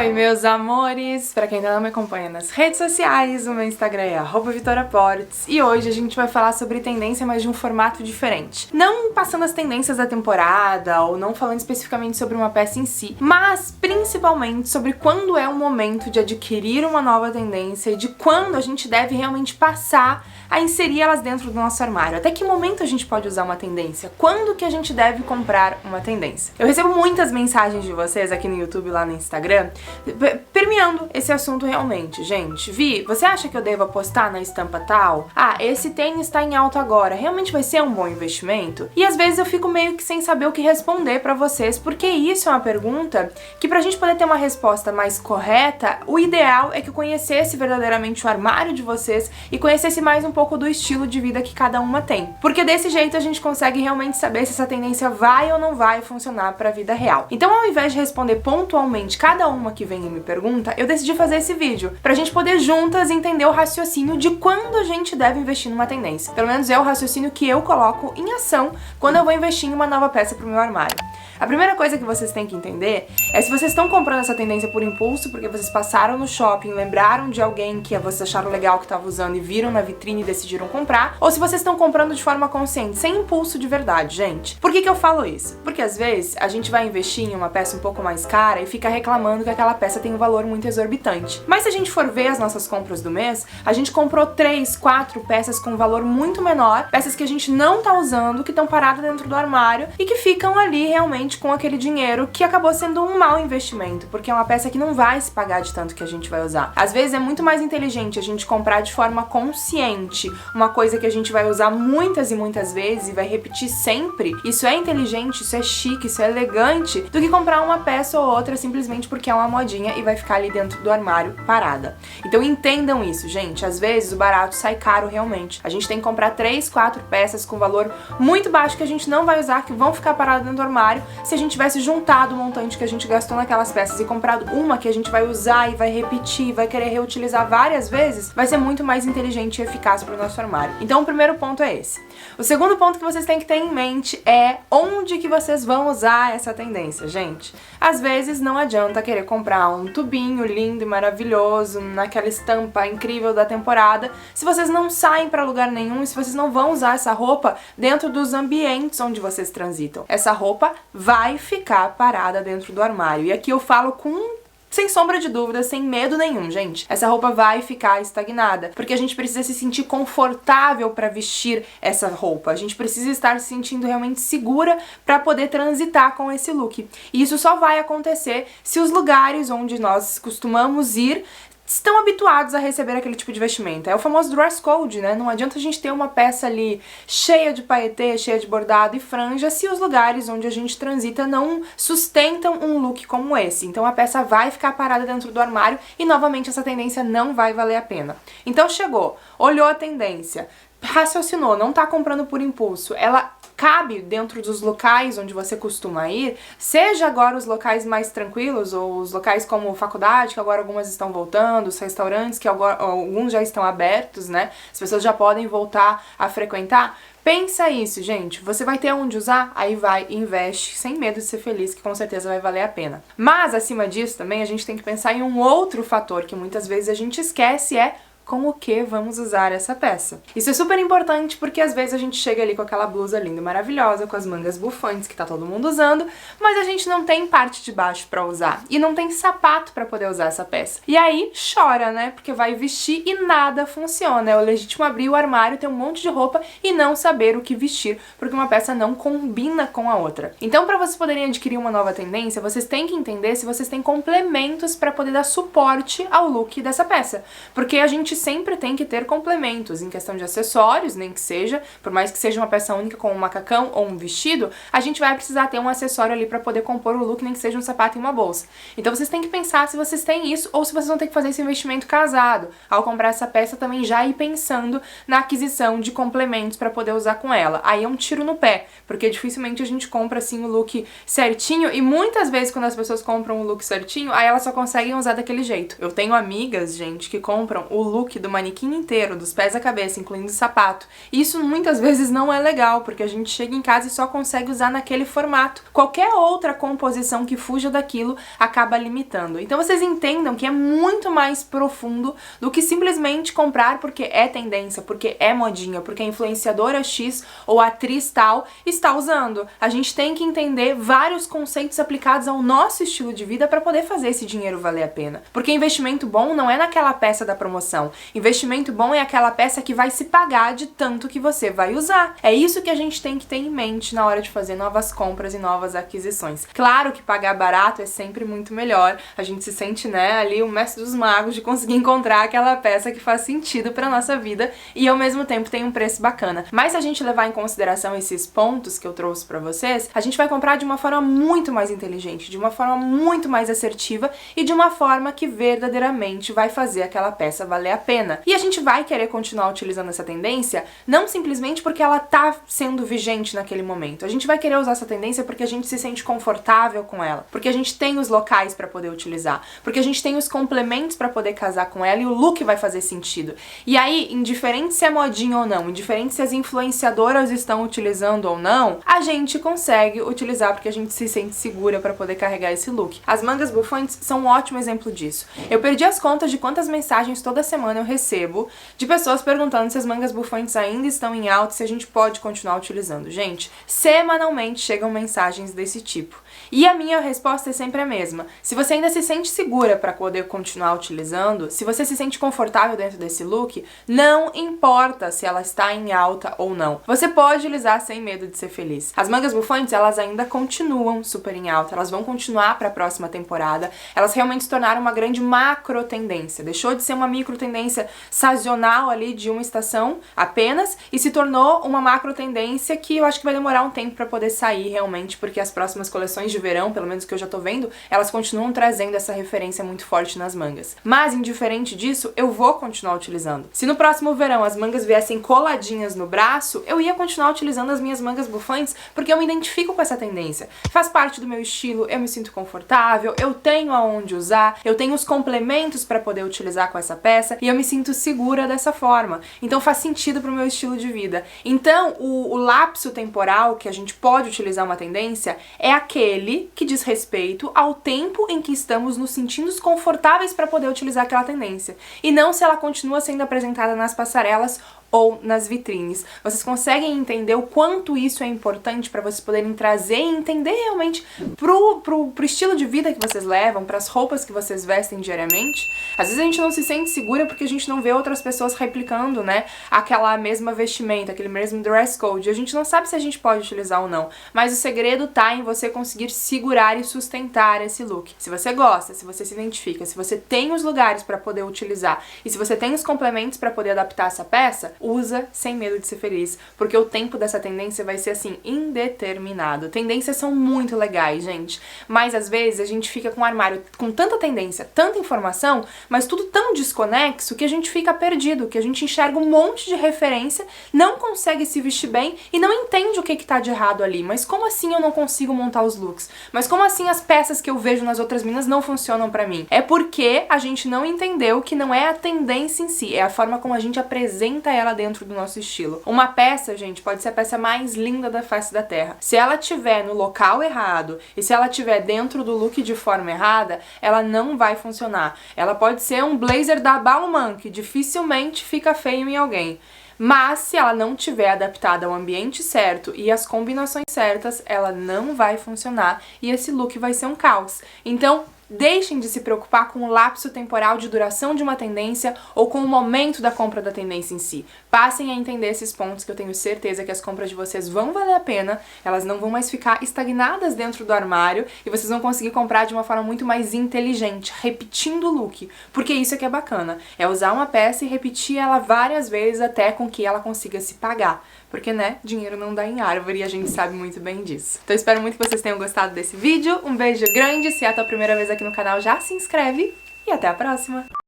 Oi, meus amores! Pra quem ainda não me acompanha nas redes sociais, o meu Instagram é @VitoriaPortes e hoje a gente vai falar sobre tendência, mas de um formato diferente. Não passando as tendências da temporada ou não falando especificamente sobre uma peça em si, mas principalmente sobre quando é o momento de adquirir uma nova tendência e de quando a gente deve realmente passar a inserir elas dentro do nosso armário. Até que momento a gente pode usar uma tendência? Quando que a gente deve comprar uma tendência? Eu recebo muitas mensagens de vocês aqui no YouTube e lá no Instagram permeando esse assunto realmente. Gente, Vi, você acha que eu devo apostar na estampa tal? Ah, esse tênis tá em alta agora, realmente vai ser um bom investimento? E às vezes eu fico meio que sem saber o que responder pra vocês, porque isso é uma pergunta que pra gente poder ter uma resposta mais correta, o ideal é que eu conhecesse verdadeiramente o armário de vocês e conhecesse mais um pouco do estilo de vida que cada uma tem. Porque desse jeito a gente consegue realmente saber se essa tendência vai ou não vai funcionar pra vida real. Então, ao invés de responder pontualmente cada uma que vem e me pergunta, eu decidi fazer esse vídeo pra gente poder juntas entender o raciocínio de quando a gente deve investir numa tendência. Pelo menos é o raciocínio que eu coloco em ação quando eu vou investir em uma nova peça pro meu armário. A primeira coisa que vocês têm que entender é se vocês estão comprando essa tendência por impulso, porque vocês passaram no shopping, lembraram de alguém que vocês acharam legal que estava usando e viram na vitrine e decidiram comprar, ou se vocês estão comprando de forma consciente, sem impulso de verdade, gente. Por que eu falo isso? Porque às vezes a gente vai investir em uma peça um pouco mais cara e fica reclamando que aquela peça tem um valor muito exorbitante. Mas se a gente for ver as nossas compras do mês, a gente comprou 3, 4 peças com um valor muito menor, peças que a gente não tá usando, que estão paradas dentro do armário e que ficam ali realmente com aquele dinheiro que acabou sendo um mau investimento, porque é uma peça que não vai se pagar de tanto que a gente vai usar. Às vezes é muito mais inteligente a gente comprar de forma consciente uma coisa que a gente vai usar muitas e muitas vezes e vai repetir sempre. Isso é inteligente, isso é chique, isso é elegante, do que comprar uma peça ou outra simplesmente porque é uma modinha e vai ficar ali dentro do armário parada. Então entendam isso, gente. Às vezes o barato sai caro realmente. A gente tem que comprar 3, 4 peças com valor muito baixo que a gente não vai usar, que vão ficar paradas dentro do armário. Se a gente tivesse juntado o montante que a gente gastou naquelas peças e comprado uma que a gente vai usar e vai repetir, vai querer reutilizar várias vezes, vai ser muito mais inteligente e eficaz para o nosso armário. Então o primeiro ponto é esse. O segundo ponto que vocês têm que ter em mente é onde que vocês vão usar essa tendência, gente. Às vezes não adianta querer comprar um tubinho lindo e maravilhoso, naquela estampa incrível da temporada, se vocês não saem para lugar nenhum e se vocês não vão usar essa roupa dentro dos ambientes onde vocês transitam. Essa roupa vai ficar parada dentro do armário. E aqui eu falo sem sombra de dúvida, sem medo nenhum, gente. Essa roupa vai ficar estagnada, porque a gente precisa se sentir confortável para vestir essa roupa. A gente precisa estar se sentindo realmente segura para poder transitar com esse look. E isso só vai acontecer se os lugares onde nós costumamos ir estão habituados a receber aquele tipo de vestimenta. É o famoso dress code, né? Não adianta a gente ter uma peça ali cheia de paetê, cheia de bordado e franja, se os lugares onde a gente transita não sustentam um look como esse. Então a peça vai ficar parada dentro do armário e novamente essa tendência não vai valer a pena. Então chegou, olhou a tendência, raciocinou, não tá comprando por impulso, ela cabe dentro dos locais onde você costuma ir, seja agora os locais mais tranquilos ou os locais como faculdade, que agora algumas estão voltando, os restaurantes que agora alguns já estão abertos, né? As pessoas já podem voltar a frequentar. Pensa isso, gente. Você vai ter onde usar? Aí vai e investe sem medo de ser feliz, que com certeza vai valer a pena. Mas, acima disso, também a gente tem que pensar em um outro fator que muitas vezes a gente esquece, é com o que vamos usar essa peça. Isso é super importante porque às vezes a gente chega ali com aquela blusa linda e maravilhosa, com as mangas bufantes que tá todo mundo usando, mas a gente não tem parte de baixo pra usar e não tem sapato pra poder usar essa peça. E aí chora, né? Porque vai vestir e nada funciona. É o legítimo abrir o armário, ter um monte de roupa e não saber o que vestir, porque uma peça não combina com a outra. Então, pra vocês poderem adquirir uma nova tendência, vocês têm que entender se vocês têm complementos pra poder dar suporte ao look dessa peça, porque a gente sempre tem que ter complementos em questão de acessórios, nem que seja, por mais que seja uma peça única como um macacão ou um vestido, a gente vai precisar ter um acessório ali pra poder compor o look, nem que seja um sapato e uma bolsa. Então vocês têm que pensar se vocês têm isso ou se vocês vão ter que fazer esse investimento casado. Ao comprar essa peça também já ir pensando na aquisição de complementos pra poder usar com ela. Aí é um tiro no pé, porque dificilmente a gente compra assim o look certinho e muitas vezes quando as pessoas compram o look certinho, aí elas só conseguem usar daquele jeito. Eu tenho amigas, gente, que compram o look look do manequim inteiro, dos pés à cabeça, incluindo o sapato. E isso muitas vezes não é legal, porque a gente chega em casa e só consegue usar naquele formato. Qualquer outra composição que fuja daquilo acaba limitando. Então vocês entendam que é muito mais profundo do que simplesmente comprar porque é tendência, porque é modinha, porque a influenciadora X ou a atriz tal está usando. A gente tem que entender vários conceitos aplicados ao nosso estilo de vida para poder fazer esse dinheiro valer a pena. Porque investimento bom não é naquela peça da promoção. Investimento bom é aquela peça que vai se pagar de tanto que você vai usar. É isso que a gente tem que ter em mente na hora de fazer novas compras e novas aquisições. Claro que pagar barato é sempre muito melhor. A gente se sente, né, ali o mestre dos magos de conseguir encontrar aquela peça que faz sentido para nossa vida e ao mesmo tempo tem um preço bacana. Mas se a gente levar em consideração esses pontos que eu trouxe para vocês, a gente vai comprar de uma forma muito mais inteligente, de uma forma muito mais assertiva e de uma forma que verdadeiramente vai fazer aquela peça valer a pena. E a gente vai querer continuar utilizando essa tendência não simplesmente porque ela tá sendo vigente naquele momento. A gente vai querer usar essa tendência porque a gente se sente confortável com ela, porque a gente tem os locais para poder utilizar, porque a gente tem os complementos para poder casar com ela e o look vai fazer sentido. E aí, indiferente se é modinha ou não, indiferente se as influenciadoras estão utilizando ou não, a gente consegue utilizar porque a gente se sente segura para poder carregar esse look. As mangas bufantes são um ótimo exemplo disso. Eu perdi as contas de quantas mensagens toda semana eu recebo de pessoas perguntando se as mangas bufantes ainda estão em alta e se a gente pode continuar utilizando. Gente, semanalmente chegam mensagens desse tipo. E a minha resposta é sempre a mesma. Se você ainda se sente segura para poder continuar utilizando, se você se sente confortável dentro desse look, não importa se ela está em alta ou não. Você pode utilizar sem medo de ser feliz. As mangas bufantes, elas ainda continuam super em alta, elas vão continuar para a próxima temporada. Elas realmente se tornaram uma grande macro tendência. Deixou de ser uma micro tendência sazonal ali de uma estação apenas e se tornou uma macro tendência que eu acho que vai demorar um tempo para poder sair realmente, porque as próximas coleções de verão, pelo menos que eu já tô vendo, elas continuam trazendo essa referência muito forte nas mangas. Mas, indiferente disso, eu vou continuar utilizando. Se no próximo verão as mangas viessem coladinhas no braço, eu ia continuar utilizando as minhas mangas bufantes, porque eu me identifico com essa tendência. Faz parte do meu estilo, eu me sinto confortável, eu tenho aonde usar, eu tenho os complementos para poder utilizar com essa peça e eu me sinto segura dessa forma. Então faz sentido pro meu estilo de vida. Então, o lapso temporal que a gente pode utilizar uma tendência é aquele que diz respeito ao tempo em que estamos nos sentindo confortáveis para poder utilizar aquela tendência. E não se ela continua sendo apresentada nas passarelas ou nas vitrines. Vocês conseguem entender o quanto isso é importante para vocês poderem trazer e entender realmente pro estilo de vida que vocês levam, para as roupas que vocês vestem diariamente? Às vezes a gente não se sente segura porque a gente não vê outras pessoas replicando, né, aquela mesma vestimenta, aquele mesmo dress code. A gente não sabe se a gente pode utilizar ou não, mas o segredo tá em você conseguir segurar e sustentar esse look. Se você gosta, se você se identifica, se você tem os lugares para poder utilizar e se você tem os complementos para poder adaptar essa peça, usa sem medo de ser feliz, porque o tempo dessa tendência vai ser assim, indeterminado. Tendências são muito legais, gente, mas às vezes a gente fica com o armário com tanta tendência, tanta informação, mas tudo tão desconexo que a gente fica perdido, que a gente enxerga um monte de referência, não consegue se vestir bem e não entende o que tá de errado ali. Mas como assim eu não consigo montar os looks? Mas como assim as peças que eu vejo nas outras minas não funcionam pra mim? É porque a gente não entendeu que não é a tendência em si, é a forma como a gente apresenta ela dentro do nosso estilo. Uma peça, gente, pode ser a peça mais linda da face da terra. Se ela estiver no local errado e se ela estiver dentro do look de forma errada, ela não vai funcionar. Ela pode ser um blazer da Balmain, que dificilmente fica feio em alguém. Mas se ela não tiver adaptada ao ambiente certo e às combinações certas, ela não vai funcionar e esse look vai ser um caos. Então, deixem de se preocupar com o lapso temporal de duração de uma tendência ou com o momento da compra da tendência em si. Passem a entender esses pontos que eu tenho certeza que as compras de vocês vão valer a pena, elas não vão mais ficar estagnadas dentro do armário e vocês vão conseguir comprar de uma forma muito mais inteligente, repetindo o look, porque isso é que é bacana, é usar uma peça e repetir ela várias vezes até com que ela consiga se pagar. Porque, né, dinheiro não dá em árvore e a gente sabe muito bem disso. Então eu espero muito que vocês tenham gostado desse vídeo. Um beijo grande. Se é a tua primeira vez aqui no canal, já se inscreve. E até a próxima!